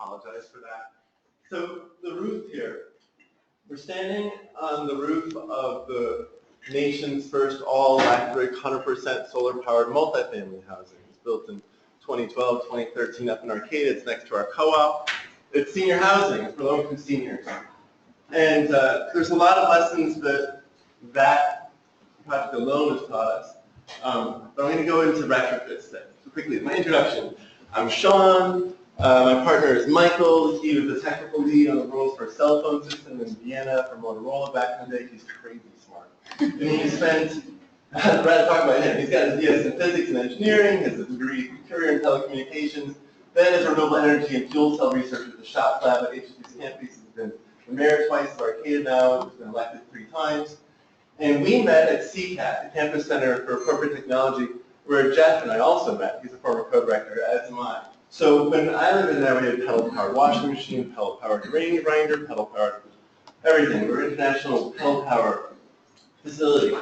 apologize for that. So the roof here. We're standing on the roof of the nation's first all-electric, 100% solar-powered multifamily housing. It's built in 2012, 2013 up in Arcata. It's next to our co-op. It's senior housing. It's for low-income seniors. And there's a lot of lessons that that project alone has taught us. But I'm going to go into retrofits then. So quickly, my introduction. I'm Sean. My partner is Michael. He was the technical lead on the rules for a cell phone system in Vienna for Motorola back in the day. He's crazy smart. And he spent, I'd rather talk about him. He's got his BS in physics and engineering, his degree career in telecommunications, then his renewable energy and fuel cell research at the shop lab at HVAC campus. He's been the mayor twice of Arcata now. He's been elected 3 times. And we met at CCAT, the Campus Center for Appropriate Technology, where Jeff and I also met. He's a former co-director, as am I. So when I lived in there, we had pedal-powered washing machine, pedal-powered grain grinder, pedal-powered everything. We're an international pedal-power facility.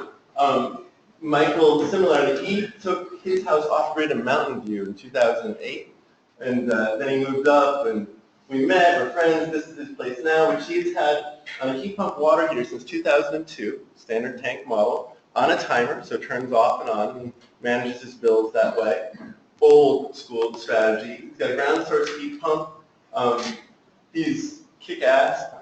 Michael, similarly, he took his house off-grid in Mountain View in 2008, and then he moved up, and we met, we're friends. This is his place now, which he's had on a heat pump water heater since 2002, standard tank model, on a timer, so it turns off and on, and manages his bills that way. Old school strategy. He's got a ground source heat pump. He's kick-ass.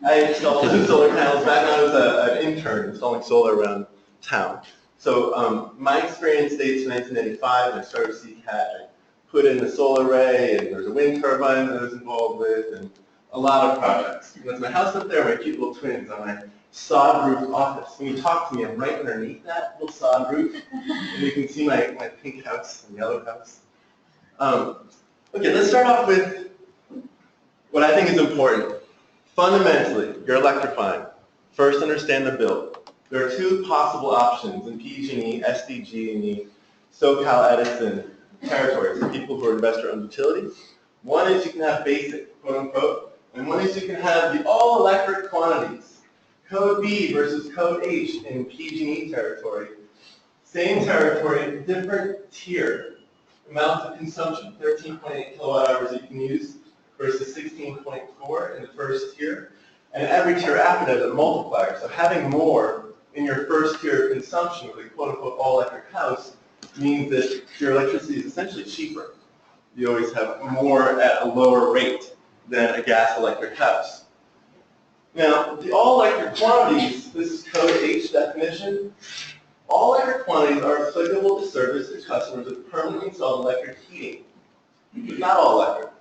I installed 2 solar panels back when I was an intern installing solar around town. So my experience dates to 1985, and I started CCAT. I put in the solar array, and there's a wind turbine that I was involved with, and a lot of projects. And that's my house up there, my cute little twins on my sod roof office. When you talk to me, I'm right underneath that little sod roof, and you can see my pink house and yellow house. Okay, let's start off with what I think is important. Fundamentally, you're electrifying. First, understand the bill. There are 2 possible options in PG&E, SDG&E, SoCal Edison territories for people who are investor-owned utilities. One is you can have basic, quote unquote, and one is you can have the all-electric quantities. Code B versus Code H in PG&E territory. Same territory, different tier. Amounts of consumption, 13.8 kilowatt hours that you can use versus 16.4 in the first tier. And every tier after that is a multiplier. So having more in your first tier of consumption with a quote-unquote all-electric house means that your electricity is essentially cheaper. You always have more at a lower rate than a gas-electric house. Now, the all-electric quantities, this is Code H definition. All-electric quantities are applicable to service to customers with permanently installed electric heating. It's not all electric.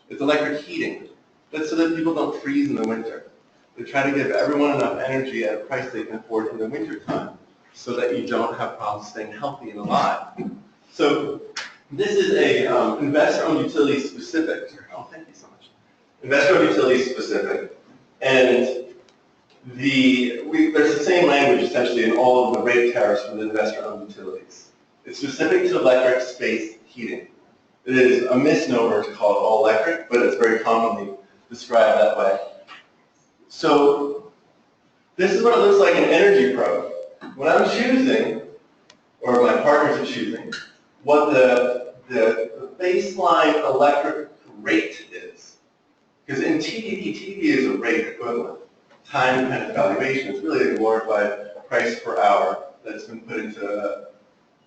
It's electric heating. That's so that people don't freeze in the winter. They try to give everyone enough energy at a price they can afford in the winter time so that you don't have problems staying healthy and alive. So this is a investor-owned utility specific. Oh, thank you so much. Investor-owned utility specific. And there's the same language essentially in all of the rate tariffs for the investor-owned utilities. It's specific to electric space heating. It is a misnomer to call it all electric, but it's very commonly described that way. So this is what it looks like in Energy Pro. When I'm choosing, or my partners are choosing, what the baseline electric rate is. Because in TDD is a rate equivalent. Time-dependent valuation. It's really a glorified price per hour that's been put into a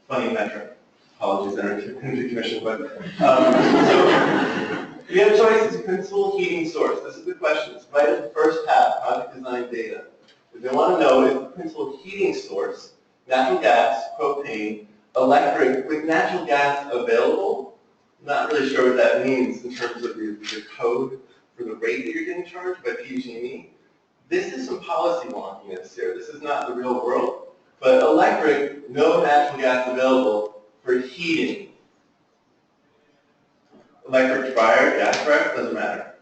funny metric. Apologies, Energy Commission, but so we have choices. Principal heating source. This is the question. It's right at the first half, project design data. If they want to know if the principal heating source, natural gas, propane, electric, with natural gas available, I'm not really sure what that means in terms of the code for the rate that you're getting charged by PG&E. This is some policy wonkiness here. This is not the real world. But electric, no natural gas available for heating. Electric fryer, gas fryer, doesn't matter.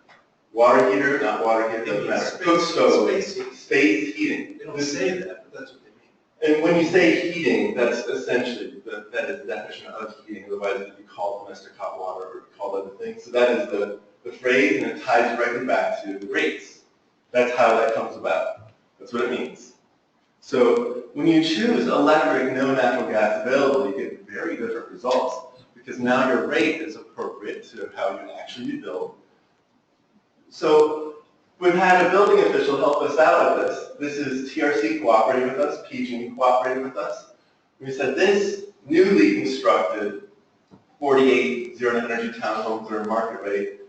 Water heater, not water heater, doesn't matter. Cook stove, space heating. They don't say that, but that's what they mean. And when you say heating, that's essentially, that is the definition of heating. Otherwise it would be called domestic hot water or called other things. So that is the phrase, and it ties directly back to the rates. That's how that comes about. That's what it means. So when you choose electric, no natural gas available, you get very different results because now your rate is appropriate to how you actually build. So we've had a building official help us out with this. This is TRC cooperating with us, PG&E cooperating with us. We said this newly constructed 48 zero-energy townhomes that are market rate.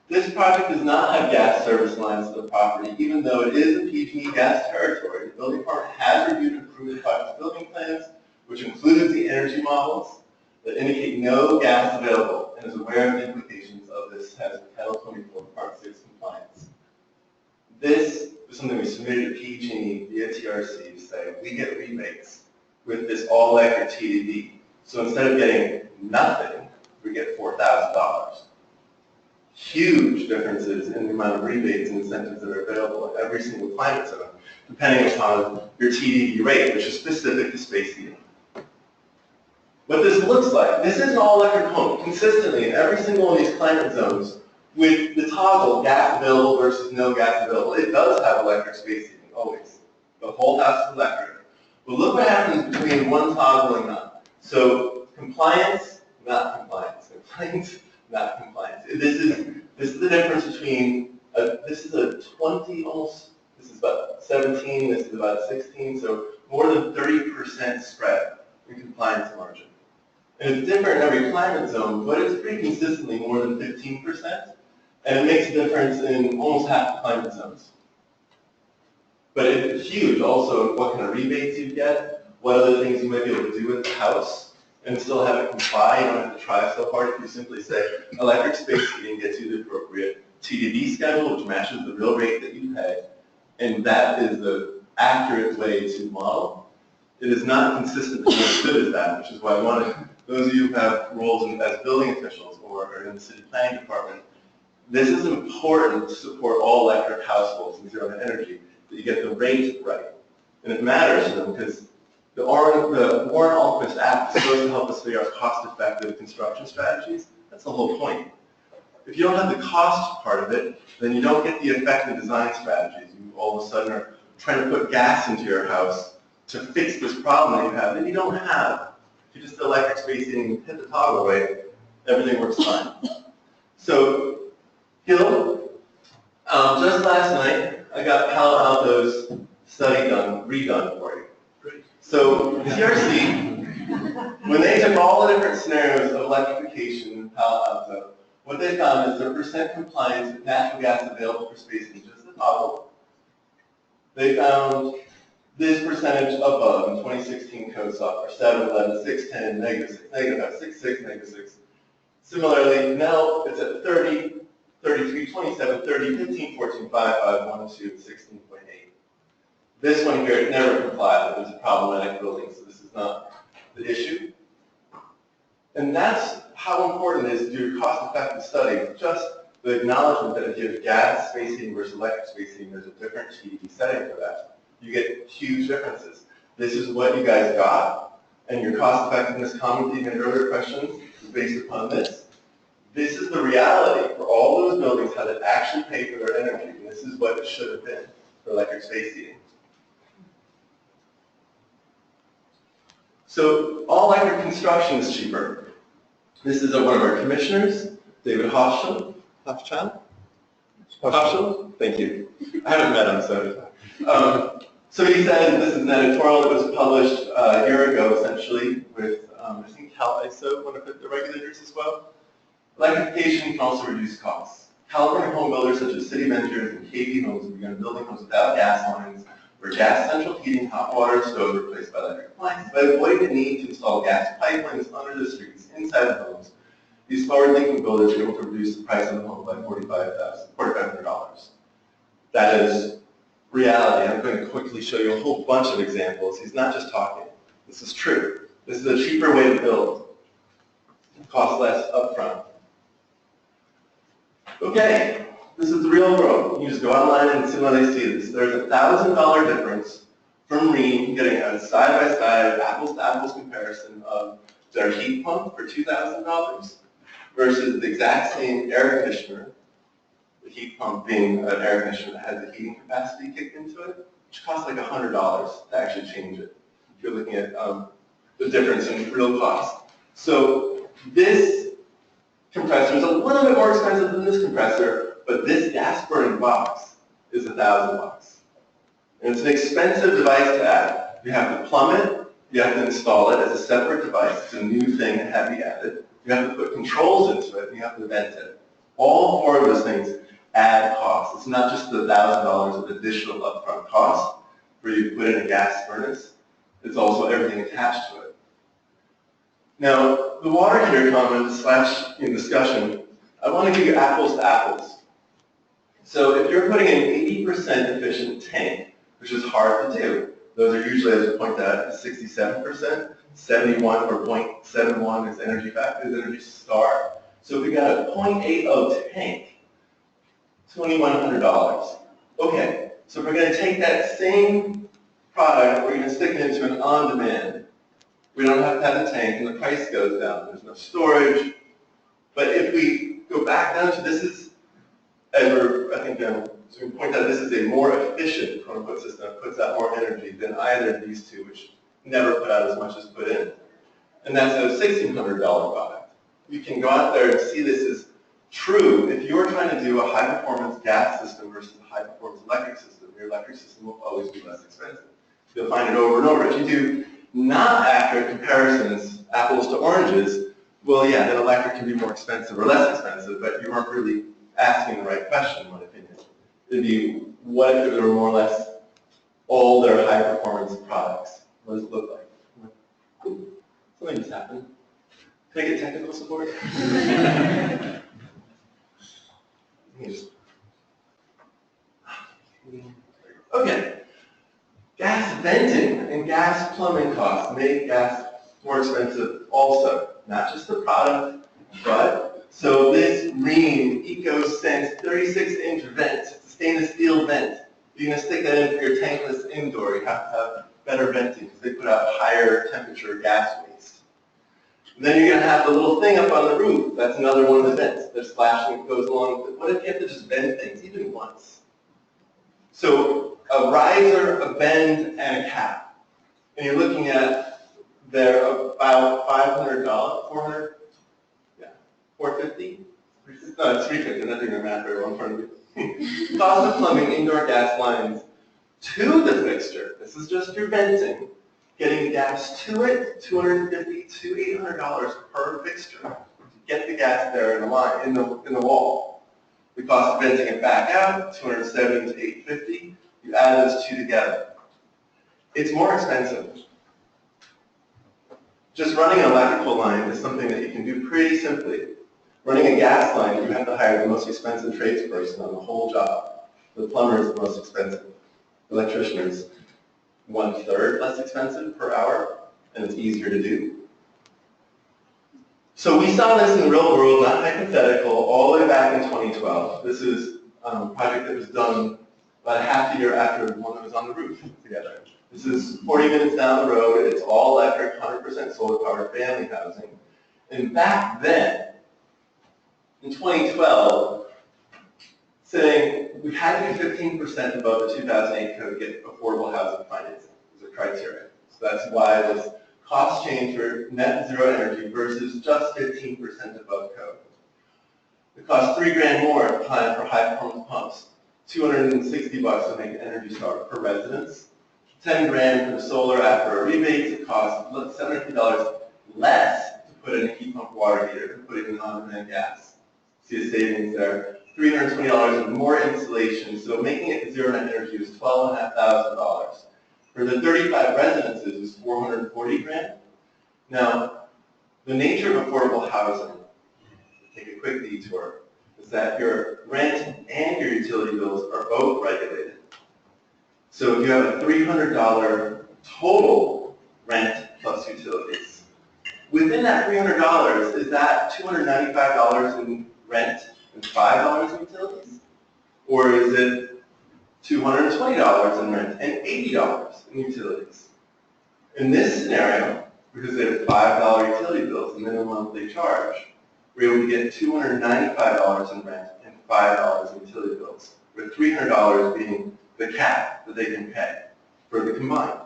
This project does not have gas service lines to the property, even though it is a PG&E gas territory. The building department has reviewed and approved the project's building plans, which includes the energy models that indicate no gas available, and is aware of the implications of this as Title 24 Part 6 compliance. This is something we submitted to PG&E via TRC to say we get rebates with this all-electric TDD. So instead of getting nothing, we get $4,000. Huge differences in the amount of rebates and incentives that are available in every single climate zone, depending upon your TDD rate, which is specific to space heating. What this looks like, this is an all-electric home, consistently in every single one of these climate zones, with the toggle, gas available versus no gas available. It does have electric space heating, always. The whole house is electric. But look what happens between one toggle and none. So compliance, not compliance. Compliance, not compliance. This is the difference between, this is a 20 almost, this is about 17, this is about 16, so more than 30% spread in compliance margin. And it's different in every climate zone, but it's pretty consistently more than 15%, and it makes a difference in almost half the climate zones. But it's huge also in what kind of rebates you get, what other things you might be able to do with the house, and still have it comply. You don't have to try so hard if you simply say electric space heating gets you the appropriate TDD schedule, which matches the real rate that you pay, and that is the accurate way to model. It is not consistently understood as that, which is why I wanted those of you who have roles as building officials or are in the city planning department, this is important to support all electric households in zero energy, that you get the rate right. And it matters to them because the Warren-Alquist Act is supposed to help us figure out cost-effective construction strategies. That's the whole point. If you don't have the cost part of it, then you don't get the effective design strategies. You all of a sudden are trying to put gas into your house to fix this problem that you have that you don't have. If you just electric space heating and hit the toggle away, everything works fine. So, Hill, just last night, I got Palo Alto's study redone for you. So, TRC, when they took all the different scenarios of electrification in Palo Alto, what they found is their percent compliance with natural gas available for space heating, just the toggle. They found this percentage above in 2016 code software, 7, 11, 6, 10, -6, -5, 6, 6, -6. Similarly, now it's at 30, 33, 27, 30, 15, 14, 5, 5, 1, 2, 16.8. This one here, it never complied. It was a problematic building, so this is not the issue. And that's how important it is to do a cost-effective study. Just the acknowledgement that if you have gas space heating versus electric space heating, there's a different TDD setting for that. You get huge differences. This is what you guys got, and your cost effectiveness comment that you had earlier questions is based upon this. This is the reality for all those buildings, how they actually pay for their energy, and this is what it should have been for electric space heating. So all electric construction is cheaper. This is one of our commissioners, David Hofschel. Thank you. I haven't met him, so he said, this is an editorial that was published a year ago, essentially, with, I think, CalISO, one of the regulators as well. Electrification can also reduce costs. California home builders such as City Ventures and KV Homes have begun building homes without gas lines, where gas central heating, hot water, and stove are replaced by electric appliances, by avoiding the need to install gas pipelines under the streets, inside the homes. These forward-thinking builders are able to reduce the price of the home by $4,500. That is reality. I'm going to quickly show you a whole bunch of examples. He's not just talking. This is true. This is a cheaper way to build. It costs less upfront. Okay, this is the real world. You just go online and similarly see this. There's a $1,000 difference from RHEEM getting a side-by-side, apples-to-apples comparison of their heat pump for $2,000 versus the exact same air conditioner, the heat pump being an air conditioner that has the heating capacity kicked into it, which costs like $100 to actually change it. If you're looking at the difference in real cost. So this compressor is a little bit more expensive than this compressor, but this gas burning box is $1,000. And it's an expensive device to add. You have to plumb it, you have to install it as a separate device. It's a new thing that had to be added. You have to put controls into it, and you have to vent it. All four of those things add cost. It's not just the $1,000 of additional upfront cost for you to put in a gas furnace. It's also everything attached to it. Now, the water heater comment / discussion, I want to give you apples to apples. So if you're putting an 80% efficient tank, which is hard to do, those are usually, as you point out, 67%, 71 or 0.71 is energy factor, is energy star. So if we got a 0.80 tank, $2,100. Okay, so if we're going to take that same product, we're going to stick it into an on-demand. We don't have to have the tank, and the price goes down. There's no storage. But if we go back down to this is, as I think, so we point out this is a more efficient quote-unquote system that puts out more energy than either of these two, which never put out as much as put in. And that's a $1,600 product. You can go out there and see this is true. If you're trying to do a high-performance gas system versus a high-performance electric system, your electric system will always be less expensive. You'll find it over and over. If you do not accurate comparisons, apples to oranges, well, yeah, then electric can be more expensive or less expensive, but you aren't really asking the right question, in my opinion. It'd be, what if there were more or less all their high-performance products? What does it look like? Ooh, something just happened. Can I get technical support? Okay. Gas venting and gas plumbing costs make gas more expensive also. Not just the product, but so this RHEEM EcoSense 36-inch vent, it's a stainless steel vent. If you're going to stick that in for your tankless indoor, you have to have better venting because they put out higher temperature gas waste. And then you're going to have the little thing up on the roof. That's another one of the vents. There's flashing that goes along with it. What if you have to just vent things, even once? So a riser, a bend, and a cap. And you're looking at, they're about $500, 400, yeah, 450? No, it's 350, I'm not doing the math very well in front of you. Cost of plumbing indoor gas lines to the fixture. This is just your venting. Getting the gas to it, $250 to $800 per fixture to get the gas there in the line, in the wall. The cost of venting it back out, $270 to $850. You add those two together. It's more expensive. Just running an electrical line is something that you can do pretty simply. Running a gas line, you have to hire the most expensive tradesperson on the whole job. The plumber is the most expensive. The electrician is 1/3 less expensive per hour, and it's easier to do. So we saw this in the real world, not hypothetical, all the way back in 2012. This is a project that was done about a half a year after the one that was on the roof together. This is 40 minutes down the road. It's all electric, 100% solar powered family housing. And back then, in 2012, saying we had to be 15% above the 2008 code to get affordable housing financing as a criteria. So that's why this cost change for net zero energy versus just 15% above code. It costs $3 grand more applying for high performance pumps, $260 to make an Energy Star per residence, $10 grand for the solar after a rebate. It costs $750 less to put in a heat pump water heater than putting in on-demand gas. See a savings there. $320 of more insulation, so making it zero net energy is $12,500. For the 35 residences is $440 grand. Now, the nature of affordable housing, take a quick detour, is that your rent and your utility bills are both regulated. So if you have a $300 total rent plus utilities, within that $300, is that $295 in rent and $5 in utilities? Or is it $220 in rent and $80 in utilities? In this scenario, because they have $5 utility bills, the minimum monthly charge, we're able to get $295 in rent and $5 in utility bills, with $300 being the cap that they can pay for the combined.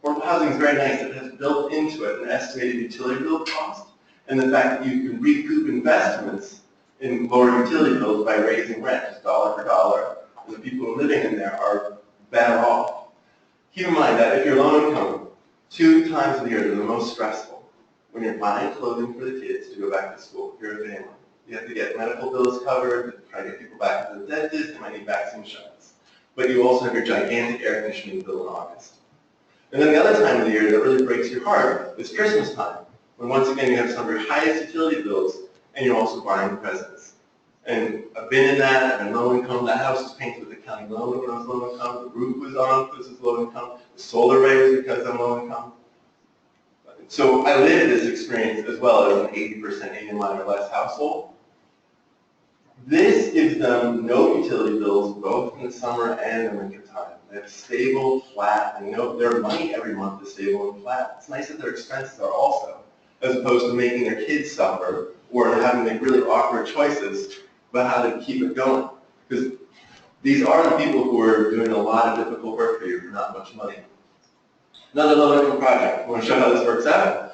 Affordable housing is very nice. It has built into it an estimated utility bill cost and the fact that you can recoup investments in lower utility bills by raising rent, just dollar for dollar, and the people living in there are better off. Keep in mind that if you're low income, 2 times a year they're the most stressful. When you're buying clothing for the kids to go back to school, if you're a family, you have to get medical bills covered, try to get people back to the dentist, you might need vaccine shots. But you also have your gigantic air conditioning bill in August. And then the other time of the year that really breaks your heart is Christmas time, when once again you have some of your highest utility bills and you're also buying presents. And I've been in that, I've been low income, that house was painted with the county loan when I was low income, the roof was on because it's low income, the solar array was because I'm low income. So I lived this experience as well as an 80% AMI or less household. This gives them no utility bills both in the summer and the winter time. They have stable, flat, and their money every month is stable and flat. It's nice that their expenses are also, as opposed to making their kids suffer or having to make really awkward choices about how to keep it going. Because these are the people who are doing a lot of difficult work for you for not much money. Another low-income project. I want to show how this works out.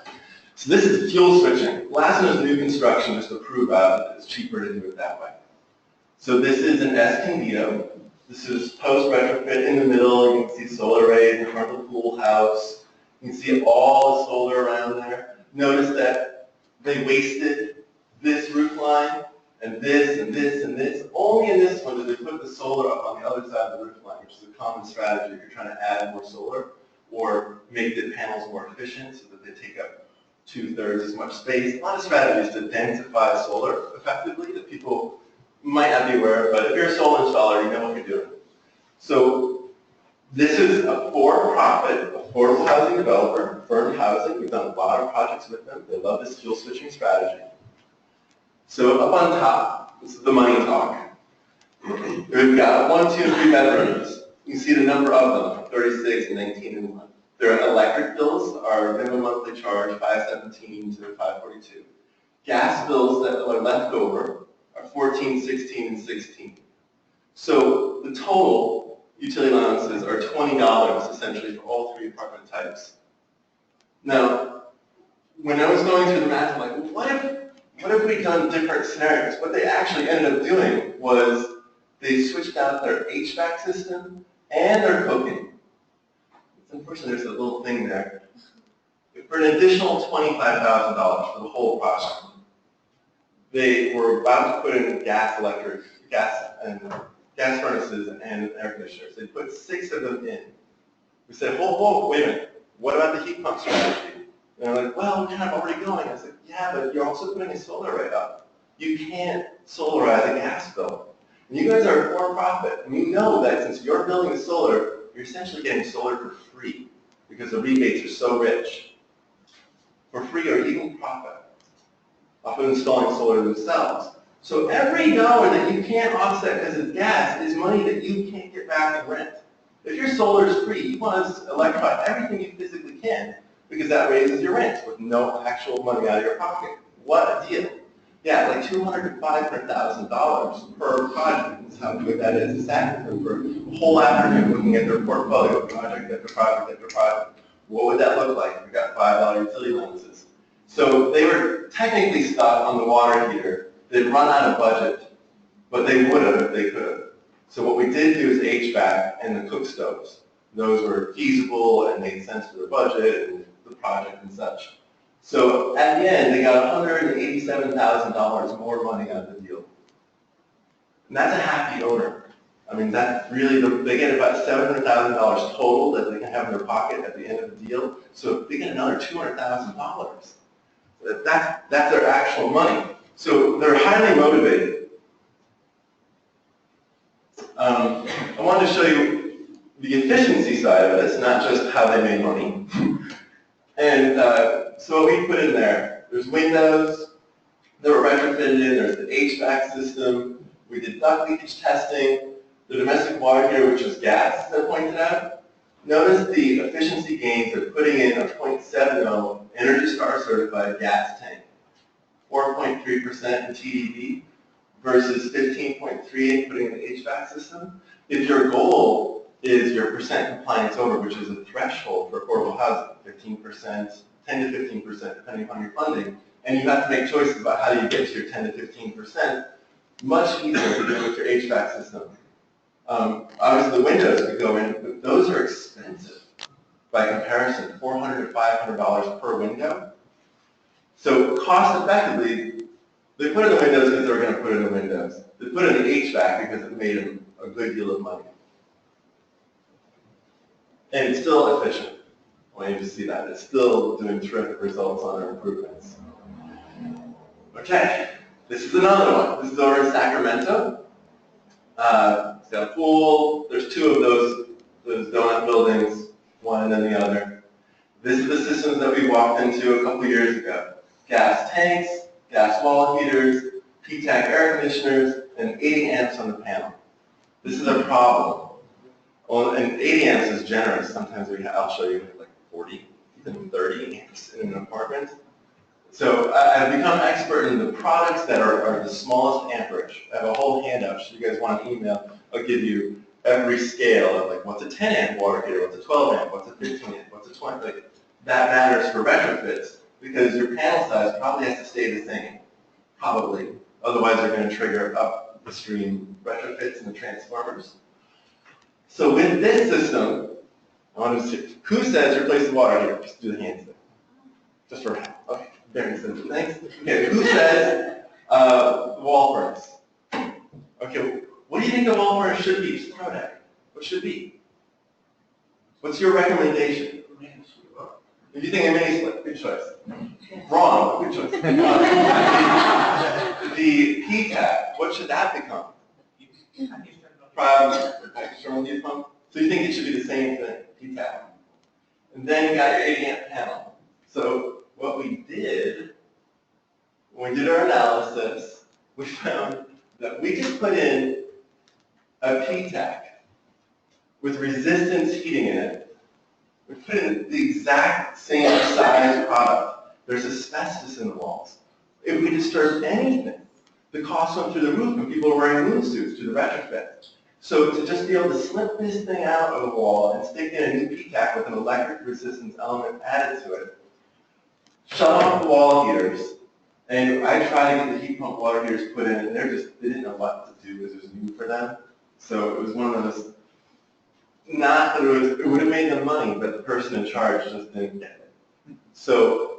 So this is fuel switching. Last one is new construction, just to prove out that it's cheaper to do it that way. So this is an ESCONDIDO. This is post-retrofit in the middle. You can see solar arrays in front of the pool house. You can see all the solar around there. Notice that they wasted this roof line and this and this and this. Only in this one did they put the solar up on the other side of the roof line, which is a common strategy if you're trying to add more solar or make the panels more efficient so that they take up 2/3 as much space. A lot of strategies to densify solar effectively that people might not be aware of, but if you're a solar installer, you know what you're doing. So this is a for-profit, affordable housing developer, Firm Housing. We've done a lot of projects with them. They love this fuel switching strategy. So up on top, this is the money talk. We've got 1, 2, and 3 bedrooms. You can see the number of them, 36 and 19 and 1. Their electric bills are minimum monthly charge $517 to $542. Gas bills that are left over are $14, $16, and $16. So the total utility allowances are $20 essentially for all 3 apartment types. Now, when I was going through the math, I'm like, what if we done different scenarios? What they actually ended up doing was they switched out their HVAC system and their cooking. Unfortunately, there's a little thing there. For an additional $25,000 for the whole project. They were about to put in gas furnaces and air conditioners. They put 6 of them in. We said, whoa, wait a minute. What about the heat pump strategy? And they're like, well, we're kind of already going. I said, yeah, but you're also putting a solar array up. You can't solarize a gas bill. And you guys are for-profit. And you know that since you're building solar, you're essentially getting solar for free because the rebates are so rich. For free or even profit off of installing solar themselves. So every dollar that you can't offset because it's gas is money that you can't get back in rent. If your solar is free, you want to electrify everything you physically can because that raises your rent with no actual money out of your pocket. What a deal. Yeah, like $200,000 to $500,000 per project is how good that is. It's active for a whole afternoon looking at their portfolio, project after project after project. What would that look like if we got $5 utility allowances? So they were technically stuck on the water heater. They'd run out of budget, but they would have if they could have. So what we did do is HVAC and the cook stoves. Those were feasible and made sense for the budget and the project and such. So at the end, they got $187,000 more money out of the deal. And that's a happy owner. I mean, that's really, they get about $700,000 total that they can have in their pocket at the end of the deal. So if they get another $200,000, that's their actual money. So they're highly motivated. I wanted to show you the efficiency side of this, not just how they made money. And so what we put in there, there's windows that were retrofitted in, there's the HVAC system, we did duct leakage testing, the domestic water heater, which was gas, that I pointed out. Notice the efficiency gains of putting in a 0.70 Energy Star certified gas tank, 4.3% in TDP versus 15.38 putting in the HVAC system. If your goal is your percent compliance over, which is a threshold for affordable housing, 15%, 10 to 15%, depending on your funding, and you have to make choices about how do you get to your 10 to 15%, much easier to do with your HVAC system. Obviously the windows could go in, but those are expensive by comparison, $400 to $500 per window. So cost effectively, they put in the windows because they were going to put in the windows. They put in the HVAC because it made them a good deal of money. And it's still efficient. I want you to see that. It's still doing terrific results on our improvements. Okay, this is another one. This is over in Sacramento. It's got a pool. There's two of those donut buildings, one and then the other. This is the systems that we walked into a couple years ago. Gas tanks, gas wall heaters, P-TAC air conditioners, and 80 amps on the panel. This is a problem. Well, and 80 amps is generous. Sometimes I'll show you like 40, even 30 amps in an apartment. So I've become expert in the products that are the smallest amperage. I have a whole handout. So you guys want an email, I'll give you every scale of like what's a 10 amp water heater, what's a 12 amp, what's a 15 amp, what's a 20. Like, that matters for retrofits because your panel size probably has to stay the same. Probably. Otherwise they're going to trigger up the stream retrofits and the transformers. So with this system, I want to see, who says replace the water heater? Just do the hands thing. Just for now. Okay, very simple. Thanks. Okay, who says wall furnace? Okay, what do you think the wall furnace should be? Just throw it at me. What should it be? What's your recommendation? If you think a mini split, good choice. Wrong, good choice. The P-TAC, what should that become? External heat pump. So you think it should be the same thing, P-TAC. And then you got your 80 amp panel. So what we did, when we did our analysis, we found that we just put in a P-TAC with resistance heating in it. We put in the exact same size product. There's asbestos in the walls. If we disturbed anything, the cost went through the roof and people were wearing moon suits to the retrofit. So to just be able to slip this thing out of the wall and stick in a new P-TAC with an electric resistance element added to it, shut off the wall heaters, and I tried to get the heat pump water heaters put in, and they didn't know what to do because it was new for them. So it was one of those, not that it would have made them money, but the person in charge just didn't get it. So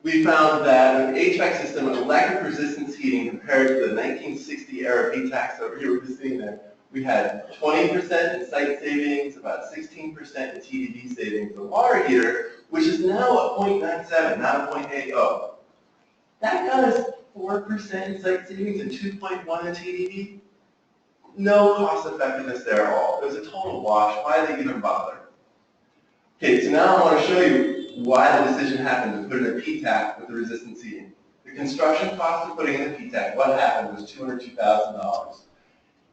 we found that with the HVAC system, electric resistance heating compared to the 1960 era P-TACs that we were seeing there, we had 20% in site savings, about 16% in TDD savings. The water heater, which is now a 0.97, not a 0.80, that got us 4% in site savings and 2.1 in TDD. No cost effectiveness there at all. It was a total wash. Why did they even bother? Okay, so now I want to show you why the decision happened to put in a P-TAC with the resistance heating. The construction cost of putting in the P-TAC, what happened was $202,000.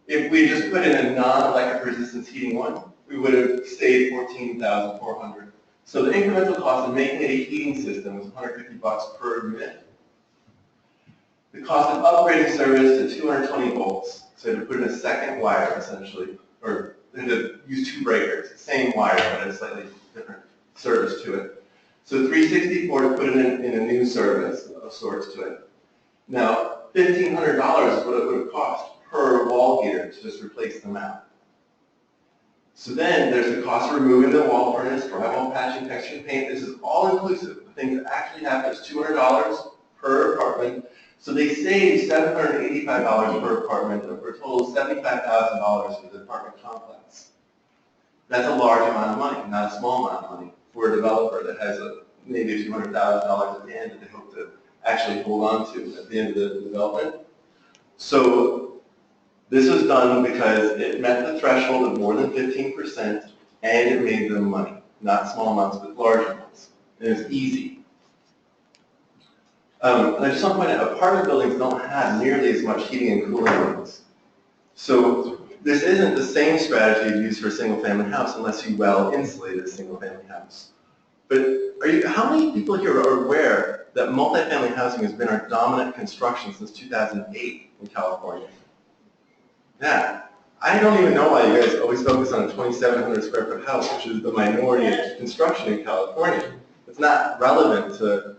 If we just put in a non-electric resistance heating one, we would have saved $14,400. So the incremental cost of making it a heating system was $150 per unit. The cost of upgrading service to 220 volts, so to put in a second wire essentially, or to use two breakers, same wire but a slightly different service to it. So $364 to put it in a new service of sorts to it. Now, $1,500 is what it would have cost per wall heater to just replace them out. So then there's the cost of removing the wall furnace, drywall patching, texturing paint. This is all inclusive. The thing that actually happened is $200 per apartment. So they saved $785 per apartment for a total of $75,000 for the apartment complex. That's a large amount of money, not a small amount of money for a developer that has maybe a few $100,000 at the end that they hope to actually hold on to at the end of the development. So this was done because it met the threshold of more than 15% and it made them money. Not small amounts, but large amounts. And it was easy. And I just want to point out, apartment buildings don't have nearly as much heating and cooling rooms. So this isn't the same strategy you'd use for a single-family house unless you well insulated a single-family house. But how many people here are aware that multifamily housing has been our dominant construction since 2008 in California? Yeah. I don't even know why you guys always focus on a 2,700 square foot house, which is the minority of construction in California. It's not relevant to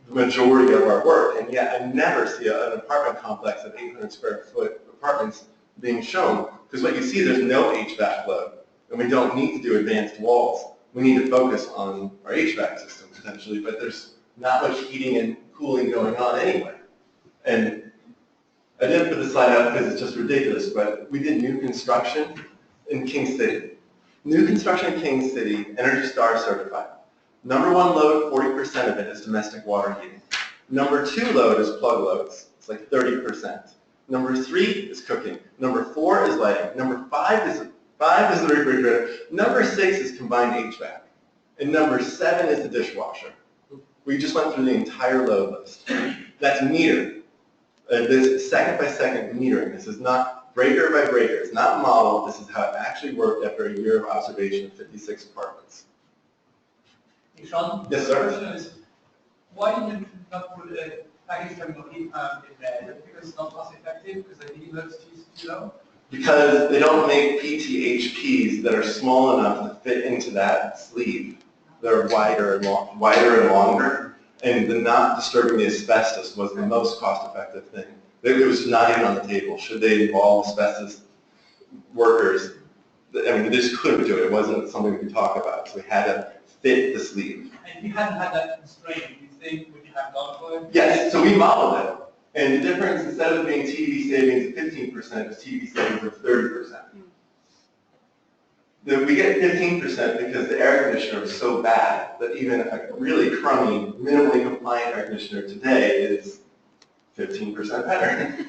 the majority of our work, and yet I never see an apartment complex of 800 square foot apartments being shown, because what you see, there's no HVAC load, and we don't need to do advanced walls. We need to focus on our HVAC system potentially, but there's not much heating and cooling going on anyway. And I didn't put the slide up because it's just ridiculous, but we did new construction in King City. New construction in King City, Energy Star certified. Number one load, 40% of it is domestic water heating. Number two load is plug loads. It's like 30%. Number three is cooking. Number four is lighting. Number five is the refrigerator. Number six is combined HVAC. And number seven is the dishwasher. We just went through the entire load list. That's metered. This is second by second metering. This is not breaker by breaker. It's not modeled. This is how it actually worked after a year of observation of 56 apartments. Sean? Yes, sir. The question is, why did you not put a package terminal heat pump in there? Because it's not cost effective, because the heating load is too low? Because they don't make PTHPs that are small enough to fit into that sleeve. They're wider and longer, and the not disturbing the asbestos was the most cost-effective thing. It was not even on the table. Should they involve asbestos workers? I mean, they just couldn't do it. It wasn't something we could talk about, so we had to fit the sleeve. And if you hadn't had that constraint, do you think would you have gone for it? Yes, so we modeled it. And the difference, instead of being TDB savings of 15%, is TDB savings of 30%. We get 15% because the air conditioner is so bad that even a really crummy, minimally compliant air conditioner today is 15% better.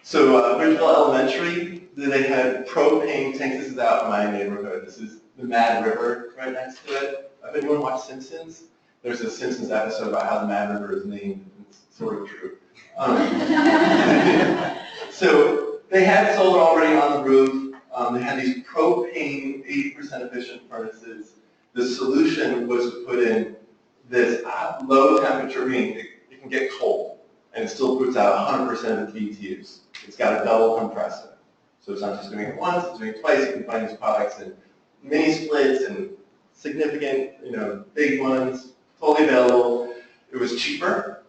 So Bridgeville Elementary, they had propane tanks. This is out in my neighborhood. This is the Mad River right next to it. If anyone watched Simpsons, there's a Simpsons episode about how the Mad River is named. It's sort of true. So they had solar already on the roof. They had these propane 80% efficient furnaces. The solution was to put in this low temperature, meaning it can get cold, and it still puts out 100% of the BTUs. It's got a double compressor. So it's not just doing it once, it's doing it twice. You can find these products in mini splits and significant, big ones, totally available. It was cheaper.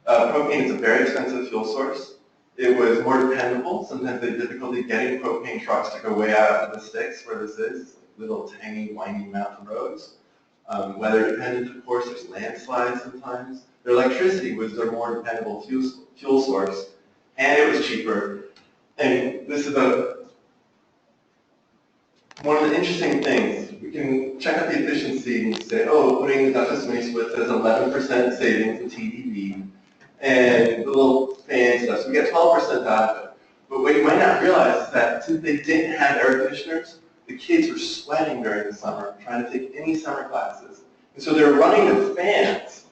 Propane is a very expensive fuel source. It was more dependable. Sometimes they had difficulty getting propane trucks to go way out into the sticks where this is, little tangy, winding mountain roads. Weather dependent, of course, there's landslides sometimes. Their electricity was their more dependable fuel source, and it was cheaper. And this is one of the interesting things. We can check out the efficiency and say, oh, putting the ductless mini split says 11% savings in TDB, and the little fan stuff. So we get 12% out of it. But what you might not realize is that since they didn't have air conditioners, the kids were sweating during the summer, trying to take any summer classes. And so they were running the fans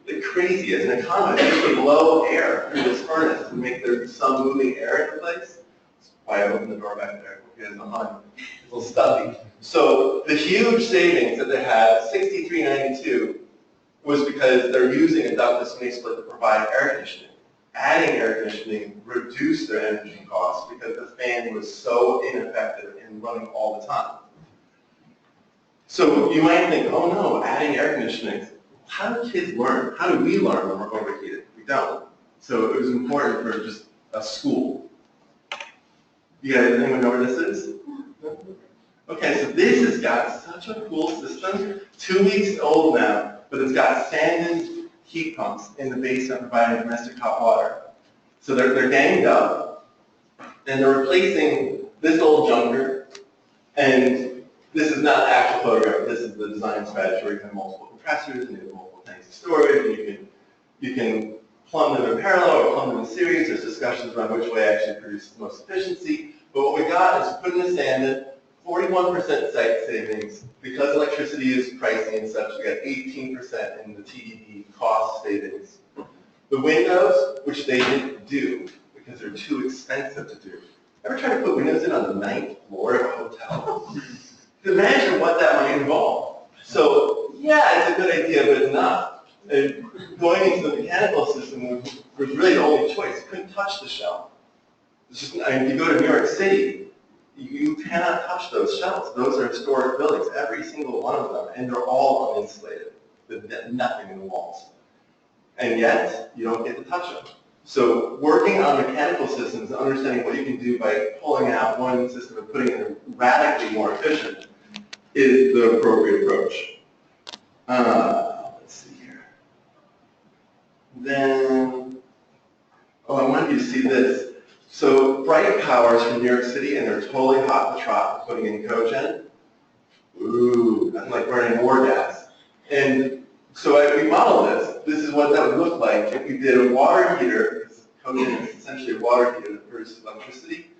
like crazy as an economist. They would blow air through this furnace and make some moving air into place. That's why I opened the door back there, because I'm a little stuffy. So the huge savings that they had, $63.92, was because they're using a ductless mini split to provide air conditioning. Adding air conditioning reduced their energy costs because the fan was so ineffective in running all the time. So you might think, oh no, adding air conditioning. How do kids learn? How do we learn when we're overheated? We don't. So it was important for just a school. You guys, anyone know where this is? Okay, so this has got such a cool system. 2 weeks old now, but it's got sanded heat pumps in the basement providing domestic hot water. So they're ganged up, and they're replacing this old junker, and this is not the actual photograph, this is the design strategy where you have multiple compressors and you have multiple tanks of storage, and you can plumb them in parallel or plumb them in series. There's discussions around which way actually produces the most efficiency. But what we got is putting the sand in, 41% site savings. Because electricity is pricey and such, we got 18% in the TDP cost savings. The windows, which they didn't do because they're too expensive to do. Ever tried to put windows in on the 9th floor of a hotel? Imagine what that might involve. So yeah, it's a good idea, but it's not. And going into the mechanical system was really the only choice. You couldn't touch the shell. It's just, I mean, if you go to New York City, you cannot touch those shells. Those are historic buildings, every single one of them, and they're all uninsulated. nothing in the walls. And yet, you don't get to touch them. So working on mechanical systems and understanding what you can do by pulling out one system and putting it radically more efficient is the appropriate approach. Let's see here. Then, I wanted you to see this. So Bright Power is from New York City, and they're totally hot to trot putting in cogen. Ooh, that's like burning more gas. And so as we model this, this is what that would look like if we did a water heater, because cogen is essentially a water heater that produces electricity,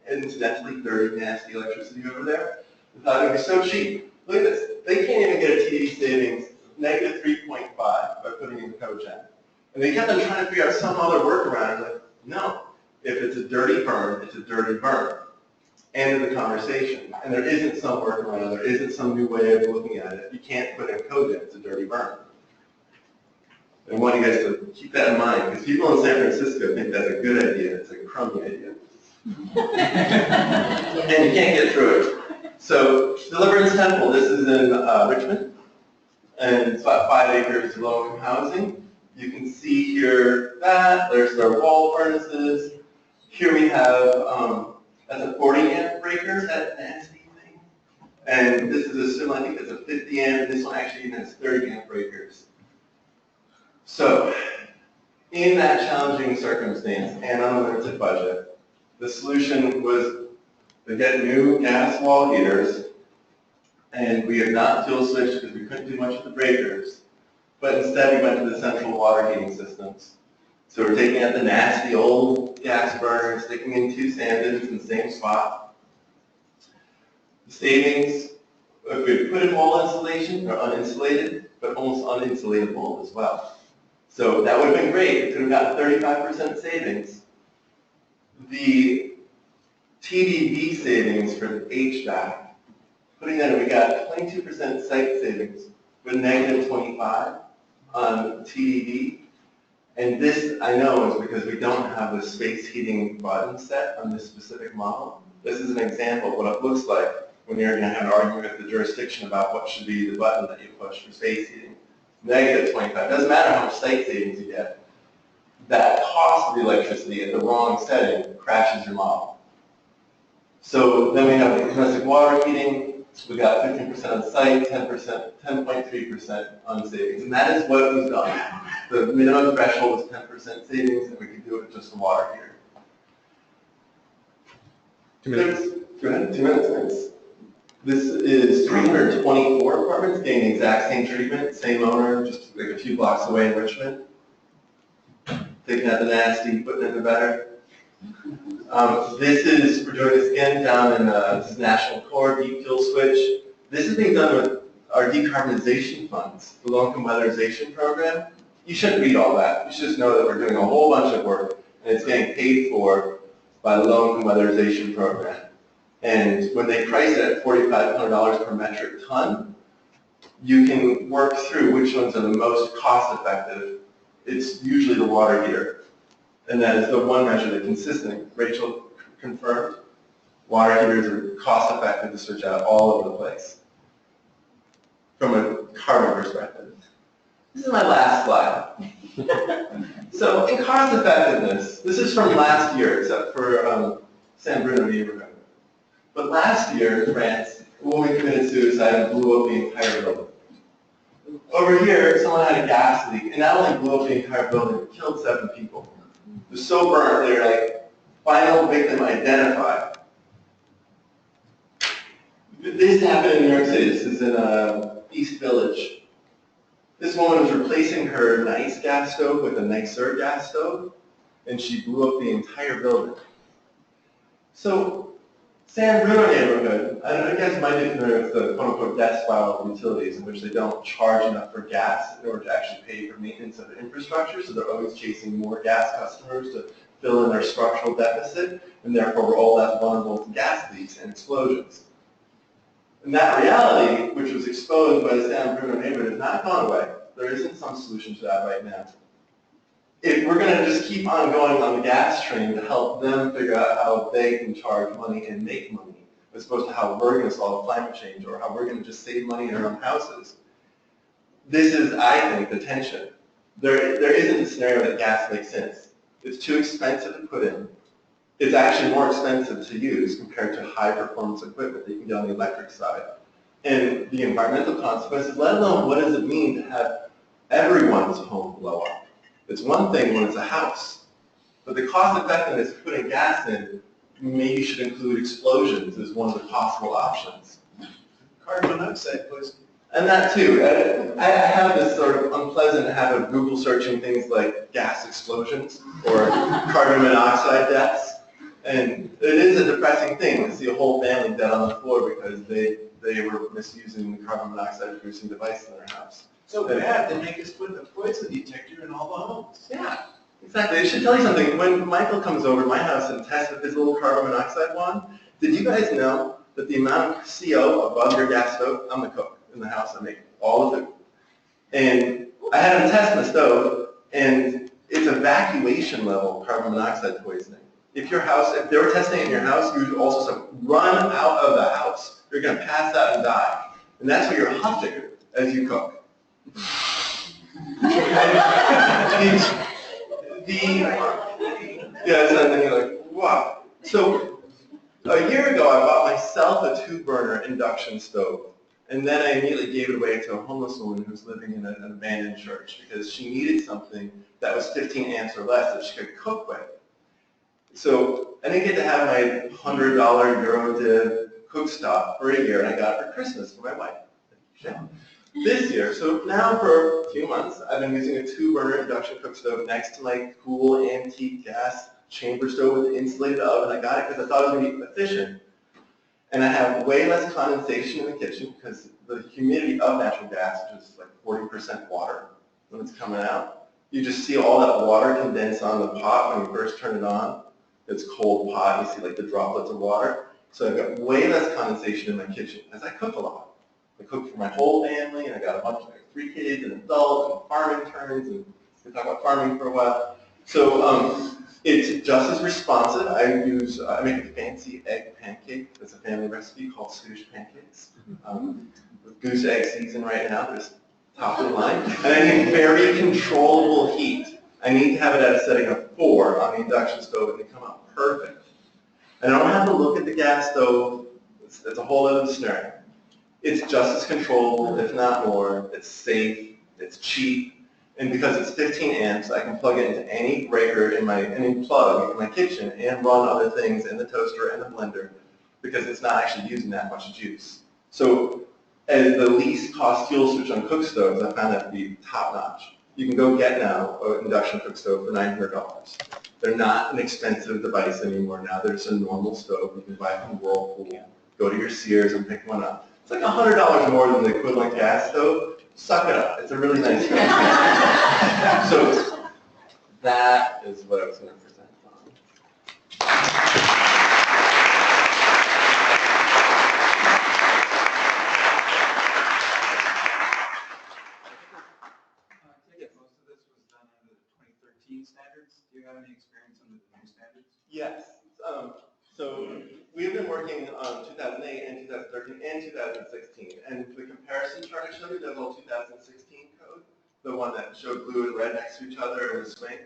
and incidentally, dirty, nasty electricity over there. We thought it would be so cheap. Look at this. They can't even get a TD savings of -3.5 by putting in cogen. And they kept on trying to figure out some other workaround. Like, no. If it's a dirty burn, it's a dirty burn. End of the conversation. And there isn't some workaround, there isn't some new way of looking at it. You can't put in cogen, it's a dirty burn. I want you guys to keep that in mind, because people in San Francisco think that's a good idea, it's a crummy idea. And you can't get through it. So, Deliverance Temple, this is in Richmond, and it's about 5 acres of low-income housing. You can see here that, there's their wall furnaces. Here we have, that's a 40 amp breaker, that nasty thing. And this is a similar, I think it's a 50 amp, this one actually even has 30 amp breakers. So, in that challenging circumstance and on a limited budget, the solution was to get new gas wall heaters, and we have not fuel switched because we couldn't do much with the breakers, but instead we went to the central water heating systems. So we're taking out the nasty old gas burner, sticking in 2 sandwiches in the same spot. The savings, if we put in wall insulation, they're uninsulated, but almost uninsulatable as well. So that would have been great. We could have gotten 35% savings. The TDB savings for the HVAC, putting that in, we got 22% site savings with -25 on TDB. And this, I know, is because we don't have the space heating button set on this specific model. This is an example of what it looks like when you're going to have an argument with the jurisdiction about what should be the button that you push for space heating. -25. Doesn't matter how much site savings you get. That cost of the electricity at the wrong setting crashes your model. So then we have the domestic water heating. We got 15% on site, 10%, 10.3% on savings. And that is what was done. The minimum threshold was 10% savings, and we could do it with just the water heater. 2 minutes. Go ahead, 2 minutes, thanks. This is 324 apartments getting the exact same treatment, same owner, just like a few blocks away in Richmond. Taking out the nasty, putting in the better. This is, we're doing this again down in this is National Core, Deep Fuel Switch. This is being done with our decarbonization funds, the low-income weatherization program. You shouldn't read all that. You should just know that we're doing a whole bunch of work, and it's getting paid for by the low-income weatherization program. And when they price it at $4,500 per metric ton, you can work through which ones are the most cost-effective. It's usually the water heater. And that is the one measure that's consistent. Rachel confirmed, water heaters are cost-effective to switch out all over the place from a carbon perspective. This is my last slide. So in cost-effectiveness, this is from last year, except for San Bruno neighborhood. But last year in France, a woman committed suicide and blew up the entire building. Over here, someone had a gas leak, and not only blew up the entire building, but killed 7 people. It was so burnt, they were like, final victim identified. This happened in New York City. This is in East Village. This woman was replacing her nice gas stove with a nicer gas stove, and she blew up the entire building. So, San Bruno neighborhood, I don't know, you guys might be familiar with the quote-unquote death spiral of utilities in which they don't charge enough for gas in order to actually pay for maintenance of the infrastructure, so they're always chasing more gas customers to fill in their structural deficit, and therefore we're all less vulnerable to gas leaks and explosions. And that reality, which was exposed by the San Bruno neighborhood, has not gone away. There isn't some solution to that right now. If we're going to just keep on going on the gas train to help them figure out how they can charge money and make money, as opposed to how we're going to solve climate change or how we're going to just save money in our own houses, this is, I think, the tension. There isn't a scenario that gas makes sense. It's too expensive to put in. It's actually more expensive to use compared to high-performance equipment that you can get on the electric side. And the environmental consequences, let alone what does it mean to have everyone's home blow up. It's one thing when it's a house, but the cost effectiveness of putting gas in maybe should include explosions as one of the possible options. Carbon monoxide poisoning. And that too. I have this sort of unpleasant habit of Google searching things like gas explosions or carbon monoxide deaths. And it is a depressing thing to see a whole family dead on the floor because they were misusing the carbon monoxide producing device in their house. So bad, they make us put a poison detector in all the homes. Yeah, exactly. I should tell you something. When Michael comes over to my house and tests with his little carbon monoxide wand, did you guys know that the amount of CO above your gas stove, I'm the cook in the house, I make all the food. And I had him test my stove, and it's evacuation level carbon monoxide poisoning. If they were testing it in your house, you would also say, run out of the house. You're going to pass out and die. And that's what you're huffing as you cook. And then you're like, wow. So a year ago, I bought myself a 2-burner induction stove. And then I immediately gave it away to a homeless woman who's living in an abandoned church because she needed something that was 15 amps or less that she could cook with. So I didn't get to have my $100 Eurodiv cookstop for a year, and I got it for Christmas for my wife. Yeah. This year, so now for a few months, I've been using a 2-burner induction cook stove next to my cool antique gas chamber stove with an insulated oven. I got it because I thought it was going to be efficient. And I have way less condensation in the kitchen because the humidity of natural gas, which is like 40% water when it's coming out, you just see all that water condense on the pot when you first turn it on. It's cold pot, you see like the droplets of water. So I've got way less condensation in my kitchen as I cook a lot. I cook for my whole family, and I got a bunch of 3 kids and adults and farming turns, and we talk about farming for a while. So it's just as responsive. I make a fancy egg pancake. That's a family recipe called Swedish pancakes. With goose egg season right now, there's top of the line. And I need very controllable heat. I need to have it at a setting of 4 on the induction stove, and they come out perfect. And I don't have to look at the gas stove. It's a whole other scenario. It's just as controllable, if not more. It's safe, it's cheap, and because it's 15 amps, I can plug it into any breaker any plug in my kitchen and run other things in the toaster and the blender because it's not actually using that much juice. So as the least cost fuel switch on cook stoves, I found that to be top notch. You can go get now an induction cook stove for $900. They're not an expensive device anymore now. They're just a normal stove you can buy from Whirlpool. Go to your Sears and pick one up. It's like $100 more than the equivalent gas stove. Suck it up. It's a really nice stove. So that is what I was going to present on. Most of this was done under the 2013 standards. Do you have any experience under the new standards? Yes. So we've been working on 2008 and 2013 and 2016. And the comparison chart I showed you, that was 2016 code, the one that showed blue and red next to each other in the swing.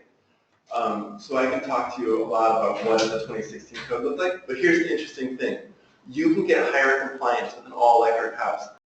So I can talk to you a lot about what the 2016 code looked like. But here's the interesting thing. You can get higher compliance with an all-electric house